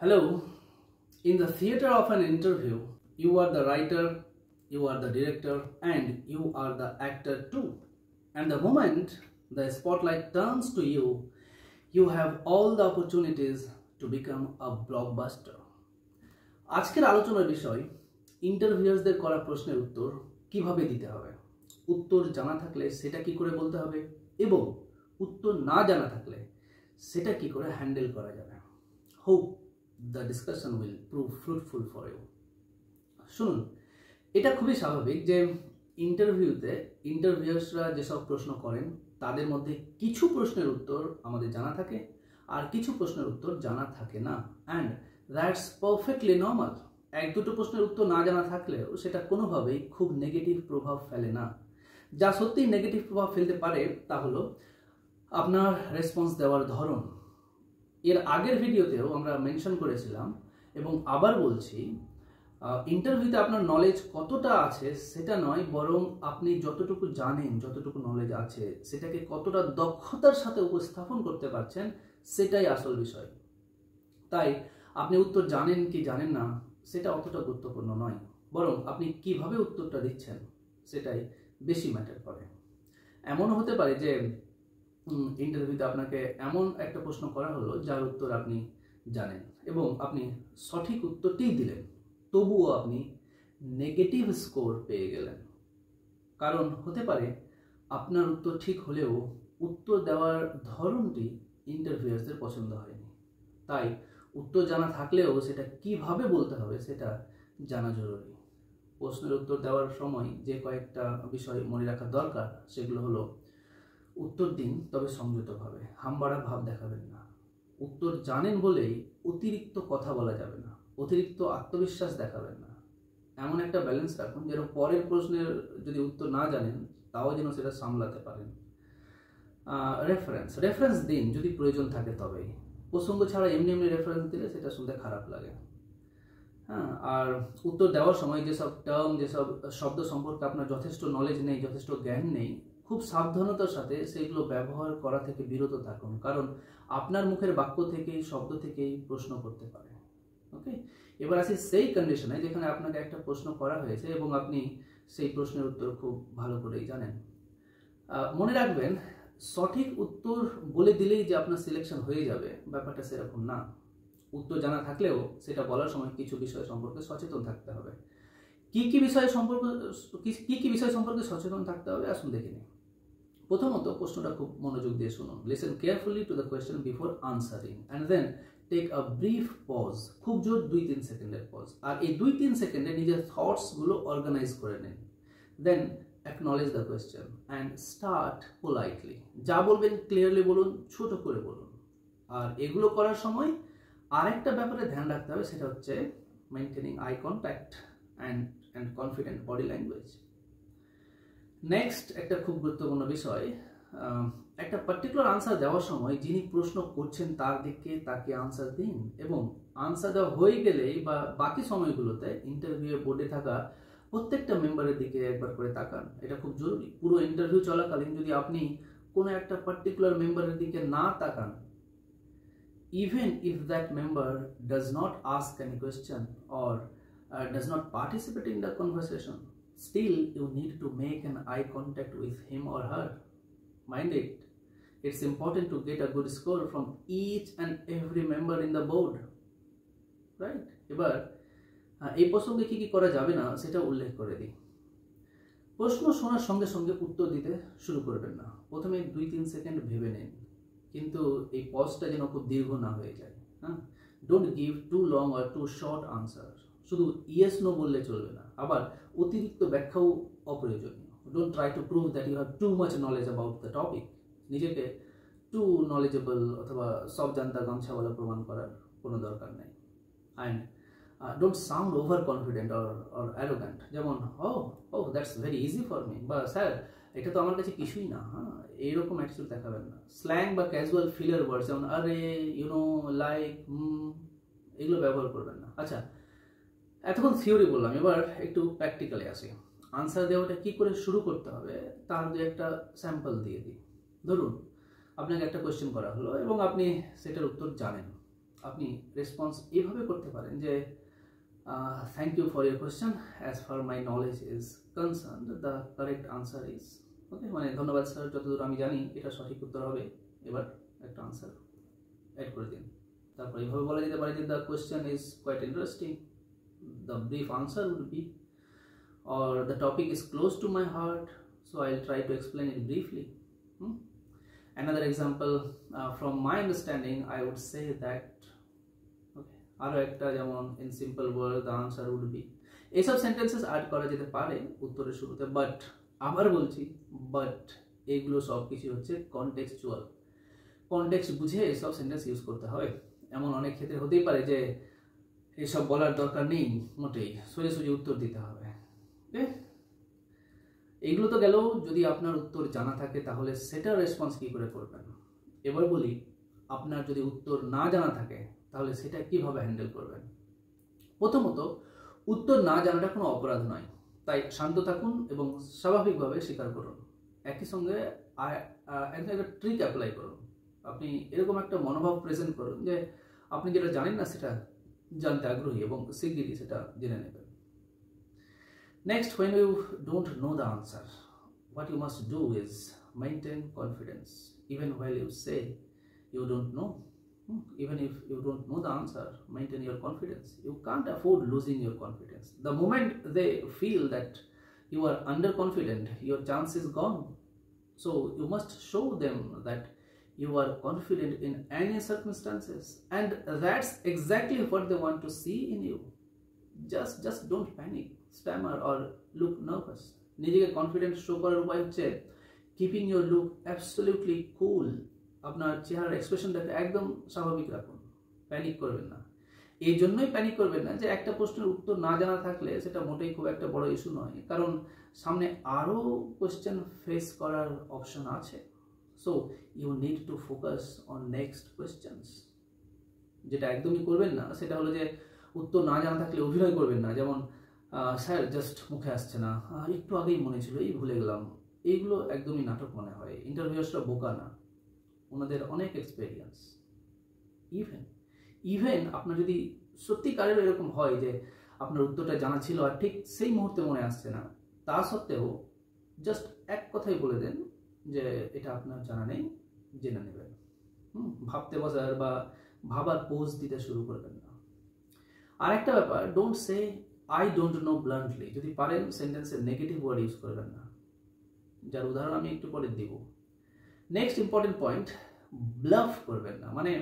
Hello, in the theater of an interview, you are the writer, you are the director, and you are the actor too. And the moment the spotlight turns to you, you have all the opportunities to become a blockbuster. আজকের আলোচনার বিষয় ইন্টারভিউয়ারদের করা প্রশ্নের উত্তর কিভাবে দিতে হবে, উত্তর জানা থাকলে সেটা কি করে বলতে হবে এবং উত্তর না জানা থাকলে সেটা কি করে হ্যান্ডেল করা যাবে। Hope the discussion will prove fruitful for you. শুনুন, এটা খুবই স্বাভাবিক যে ইন্টারভিউতে ইন্টারভিউয়ার্সরা যেসব প্রশ্ন করেন তাদের মধ্যে কিছু প্রশ্নের উত্তর আমাদের জানা থাকে আর কিছু প্রশ্নের উত্তর জানা থাকে না, অ্যান্ড দ্যাটস পারফেক্টলি নর্মাল। এক দুটো প্রশ্নের উত্তর না জানা থাকলেও সেটা কোনোভাবেই খুব নেগেটিভ প্রভাব ফেলে না। যা সত্যিই নেগেটিভ প্রভাব ফেলতে পারে তা হলো আপনার রেসপন্স দেওয়ার ধরন। এর আগের ভিডিওতেও আমরা মেনশন করেছিলাম এবং আবার বলছি, ইন্টারভিউতে আপনার নলেজ কতটা আছে সেটা নয়, বরং আপনি যতটুকু জানেন, যতটুকু নলেজ আছে সেটাকে কতটা দক্ষতার সাথে উপস্থাপন করতে পারছেন সেটাই আসল বিষয়। তাই আপনি উত্তর জানেন কি জানেন না সেটা অতটা গুরুত্বপূর্ণ নয়, বরং আপনি কিভাবে উত্তরটা দিচ্ছেন সেটাই বেশি ম্যাটার করে। এমনও হতে পারে যে ইন্টারভিউতে আপনাকে এমন একটা প্রশ্ন করা হলো যার উত্তর আপনি জানেন এবং আপনি সঠিক উত্তরটিই দিলেন, তবুও আপনি নেগেটিভ স্কোর পেয়ে গেলেন। কারণ হতে পারে আপনার উত্তর ঠিক হলেও উত্তর দেওয়ার ধরনটি ইন্টারভিউয়ারদের পছন্দ হয়নি। তাই উত্তর জানা থাকলেও সেটা কিভাবে বলতে হবে সেটা জানা জরুরি। প্রশ্নের উত্তর দেওয়ার সময় যে কয়েকটা বিষয় মনে রাখা দরকার সেগুলো হলো, উত্তর দিন তবে সংযতভাবে, হামবাড়া ভাব দেখাবেন না। উত্তর জানেন বলেই অতিরিক্ত কথা বলা যাবে না, অতিরিক্ত আত্মবিশ্বাস দেখাবেন না। এমন একটা ব্যালেন্স রাখুন যেন পরের প্রশ্নের যদি উত্তর না জানেন তাও যেন সেটা সামলাতে পারেন। রেফারেন্স দিন যদি প্রয়োজন থাকে তবেই। প্রসঙ্গ ছাড়া এমনি রেফারেন্স দিলে সেটা শুনতে খারাপ লাগে। হ্যাঁ, আর উত্তর দেওয়ার সময় যেসব টার্ম, যেসব শব্দ সম্পর্কে আপনার যথেষ্ট নলেজ নেই, যথেষ্ট জ্ঞান নেই, খুব সাবধানতার সাথে সেগুলো ব্যবহার করা থেকে বিরত থাকুন, কারণ আপনার মুখের বাক্য থেকেই, শব্দ থেকেই প্রশ্ন করতে পারে। ওকে, এবার আসি সেই কন্ডিশনে যেখানে আপনাকে একটা প্রশ্ন করা হয়েছে এবং আপনি সেই প্রশ্নের উত্তর খুব ভালো করেই জানেন। মনে রাখবেন, সঠিক উত্তর বলে দিলেই যে আপনার সিলেকশন হয়ে যাবে ব্যাপারটা সেরকম না। উত্তর জানা থাকলেও সেটা বলার সময় কিছু বিষয় সম্পর্কে সচেতন থাকতে হবে। কি কি বিষয় সম্পর্কে সচেতন থাকতে হবে আসুন দেখে নিই। প্রথমত, প্রশ্নটা খুব মনোযোগ দিয়ে শুনুন। Listen carefully to the question before answering and then take a brief pause, খুব জোর 2-3 সেকেন্ডের পজ, আর এই 2-3 সেকেন্ডে নিজের থটসগুলো অর্গানাইজ করে নিন। Then acknowledge the question and start politely. যা বলবেন ক্লিয়ারলি বলুন, ছোট করে বলুন। আর এগুলো করার সময় আরেকটা ব্যাপারে ধ্যান রাখতে হবে, সেটা হচ্ছে maintaining eye contact and confident body language. Next একটা খুব গুরুত্বপূর্ণ বিষয়, একটা পার্টিকুলার আনসার দেওয়ার সময় যিনি প্রশ্ন করছেন তার দিকে তাকে আনসার দিন, এবং আনসার দেওয়া হয়ে গেলেই বা বাকি সময়গুলোতে ইন্টারভিউ বোর্ডে থাকা প্রত্যেকটা মেম্বারের দিকে একবার করে তাকান। এটা খুব জরুরি। পুরো ইন্টারভিউ চলাকালীন যদি আপনি কোনো একটা পার্টিকুলার মেম্বারের দিকে না তাকান, even if that member does not ask any question or does not participate in the conversation, still you need to make an eye contact with him or her. Mind it, it's important to get a good score from each and every member in the board, right? এবার এই প্রসঙ্গে কি কি করা যাবে না সেটা উল্লেখ করে দিই। প্রশ্ন শোনার সঙ্গে সঙ্গে উত্তর দিতে শুরু করবেন না। প্রথমে 2-3 সেকেন্ড ভেবে নিন, কিন্তু এই পজটা যেন খুব দীর্ঘ না হয়ে যায়। হ্যাঁ, don't give too long or too short answer. শুধু ইয়েস নো বললে চলবে না, আবার অতিরিক্ত ব্যাখ্যাও অপ্রয়োজনীয়। Don't try to prove that you have too much knowledge about the topic. নিজেকে টু নলেজেবল অথবা সব জানতা গামছাওয়ালা প্রমাণ করার কোনো দরকার নেই। And don't sound over confident or arrogant, যেমন ও that's very easy for me, বা স্যার এটা তো আমার কাছে কিছুই না। হ্যাঁ, এইরকম অ্যাটিটিউড দেখাবেন না। স্ল্যাং বা ক্যাজুয়াল ফিলার ওয়ার্ডস যেমন আরে, ইউনো, লাইক, এগুলো ব্যবহার করবেন না। আচ্ছা, এতক্ষণ থিওরি বললাম, এবার একটু প্র্যাকটিক্যালে আসি। আনসার দেওয়াটা কি করে শুরু করতে হবে তার যে একটা স্যাম্পল দিয়ে দিই। ধরুন আপনাকে একটা কোয়েশ্চেন করা হলো এবং আপনি সেটার উত্তর জানেন। আপনি রেসপন্স এইভাবে করতে পারেন যে thank you for your question, as far my knowledge is concern the correct answer is, okay, মানে ধন্যবাদ স্যার, যতদূর আমি জানি এটা সঠিক উত্তর হবে, এবার একটা আনসার অ্যাড করে দিন। তারপর এইভাবে বলা যেতে পারে যে the question is quite interesting, the brief answer would be, or the topic is close to my heart, so I'll try to explain it briefly. Another example, from my understanding, I would say that, okay, aro ekta jemon in simple word the answer would be, এইসব sentences add করা যেতে পারে উত্তরের শুরুতে, but আবার বলছি, but এগুলো সব কিছু হচ্ছে কনটেক্সচুয়াল, কনটেক্সট বুঝে এসব সেন্টেন্স ইউজ করতে হয়। এমন অনেক ক্ষেত্রে হতেই পারে যে এসব বলার দরকার নেই মোটেই, সোজাসুজি উত্তর দিতে হবে। এইগুলো তো গেল, যদি আপনার উত্তর জানা থাকে তাহলে সেটার রেসপন্স কি করে করবেন। এবার বলি, আপনার যদি উত্তর না জানা থাকে তাহলে সেটা কিভাবে হ্যান্ডেল করবেন। প্রথমত, উত্তর না জানাটা কোনো অপরাধ নয়, তাই শান্ত থাকুন এবং স্বাভাবিকভাবে স্বীকার করুন। একই সঙ্গে একটা ট্রিক অ্যাপ্লাই করুন। আপনি এরকম একটা মনোভাব প্রেজেন্ট করুন যে আপনি যেটা জানেন না সেটা জানতে আগ্রহী এবং শিগগিরই সেটা জেনে নেবেন। Next, when you don't know the answer, what you must do is maintain confidence. Even while you say you don't know, even if you don't know the answer, maintain your confidence. You can't afford losing your confidence. The moment they feel that you are underconfident, your chance is gone. So you must show them that you are confident in any circumstances, and that's exactly what they want to see in you. Just don't panic, stammer or look nervous. নিজেকে confident show করার উপায় হচ্ছে keeping your look absolutely কুল। আপনার চেহারার এক্সপ্রেশনটাকে একদম স্বাভাবিক রাখুন, panic করবেন না। এই জন্যই প্যানিক করবেন না যে একটা প্রশ্নের উত্তর না জানা থাকলে সেটা মোটেই খুব একটা বড় ইস্যু নয়, কারণ সামনে আরও কোয়েশ্চেন ফেস করার অপশন আছে। So you need to focus on next questions. যেটা একদমই করবেন না সেটা হলো যে উত্তর না জানা থাকলে অভিনয় করবেন না, যেমন স্যার জাস্ট মুখে আসছে না, একটু আগেই মনে ছিল, এই ভুলে গেলাম। এইগুলো একদমই নাটক মনে হয়। ইন্টারভিউয়ার্সরা বোকা না, ওনাদের অনেক এক্সপেরিয়েন্স। ইভেন আপনার যদি সত্যিকারের এরকম হয় যে আপনার উত্তরটা জানা ছিল আর ঠিক সেই মুহূর্তে মনে আসছে না, তা সত্ত্বেও জাস্ট এক কথাই বলে দেন যে এটা আপনার জানা নেই, জেনে নেবেন। ভাবতে বসার বা ভাবার পোজ দিতে শুরু করবেন না। আর একটা ব্যাপার, don't say I don't know bluntly. যদি পারেন সেন্টেন্সের নেগেটিভ ওয়ার্ড ইউজ করবেন না, যার উদাহরণ আমি একটু পরে দিব। নেক্সট ইম্পর্টেন্ট পয়েন্ট, ব্লাফ করবেন না, মানে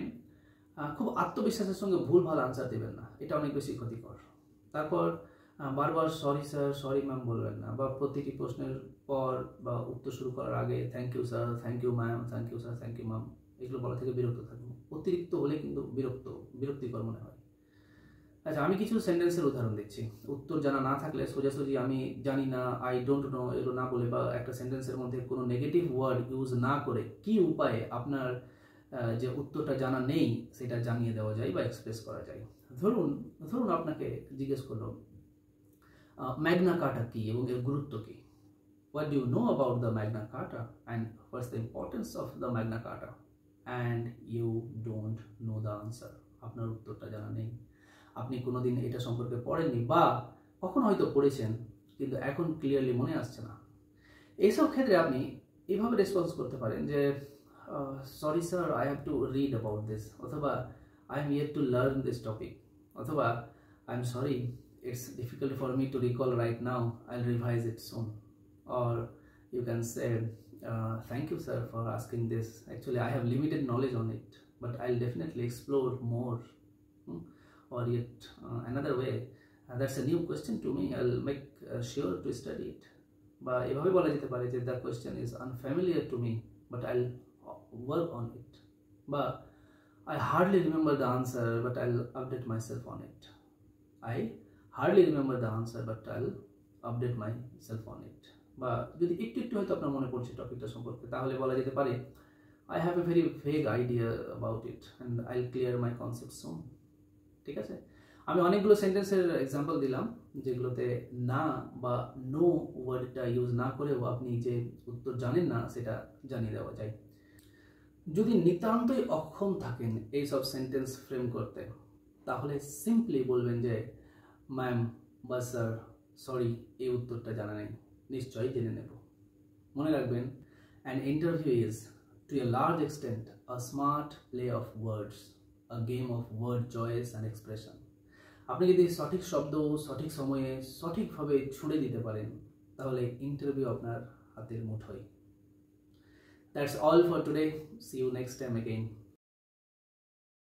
খুব আত্মবিশ্বাসের সঙ্গে ভুলভাল আনসার দেবেন না, এটা অনেক বেশি ক্ষতিকর। তারপর বারবার সরি স্যার, সরি ম্যাম বলবেন না, বা প্রতিটি প্রশ্নের পর বা উত্তর শুরু করার আগে thank you sir, thank you ma'am, thank you sir, thank you ma'am, এগুলো বলা থেকে বিরক্ত থাকুন। অতিরিক্ত হলে কিন্তু বিরক্তিকর মনে হয়। আচ্ছা, আমি কিছু সেন্টেন্সের উদাহরণ দিচ্ছি। উত্তর জানা না থাকলে সোজাসুজি আমি জানি না, আই ডোন্ট নো এগুলো না বলে, বা একটা সেন্টেন্সের মধ্যে কোনো নেগেটিভ ওয়ার্ড ইউজ না করে কি উপায়ে আপনার যে উত্তরটা জানা নেই সেটা জানিয়ে দেওয়া যায় বা এক্সপ্রেস করা যায়। ধরুন আপনাকে জিজ্ঞেস করলো ম্যাগনা কার্টা কি এবং এর গুরুত্ব কি। What do you know about the Magna Carta and what's the importance of the Magna Carta, and you don't know the answer. আপনার উত্তরটা জানা নেই, আপনি কোনোদিন এটা সম্পর্কে পড়েননি, বা কখন হয়তো পড়েছেন কিন্তু এখন ক্লিয়ারলি মনে আসছে না। এইসব ক্ষেত্রে আপনি এইভাবে রেসপন্স করতে পারেন যে sorry sir, I have to read about this, অথবা I am yet to learn this topic, অথবা I am sorry, it's difficult for me to recall right now, I will revise it soon. Or you can say thank you sir for asking this, actually I have limited knowledge on it, but I will definitely explore more. Or yet another way, that's a new question to me, I'll make sure to study it. বা এভাবে বলা যেতে পারে যে the question is unfamiliar to me, but I'll work on it. বা I hardly remember the answer, but I'll update myself on it. I hardly remember the answer, but I'll update myself on it. বা যদি একটু হয়তো আপনার মনে পড়ছে টপিকটা সম্পর্কে, তাহলে বলা যেতে পারে I have a very vague idea about it and I'll clear my concept soon. ঠিক আছে, আমি অনেকগুলো সেন্টেন্সের এক্সাম্পল দিলাম যেগুলোতে না বা নো ওয়ার্ডটা ইউজ না করেও আপনি যে উত্তর জানেন না সেটা জানিয়ে দেওয়া যায়। যদি নিতান্তই অক্ষম থাকেন এইসব সেন্টেন্স ফ্রেম করতে, তাহলে সিম্পলি বলবেন যে ম্যাম বা স্যার সরি, এই উত্তরটা জানা নেই, নিশ্চয়ই জেনে নেব। মনে রাখবেন, an interview is to a large extent a smart play of words, a game of word choice and expression. আপনি যদি সঠিক শব্দ সঠিক সময়ে সঠিকভাবে ছুড়ে দিতে পারেন, তাহলে ইন্টারভিউ আপনার হাতের মুঠোয়। That's all for today. See you next time again.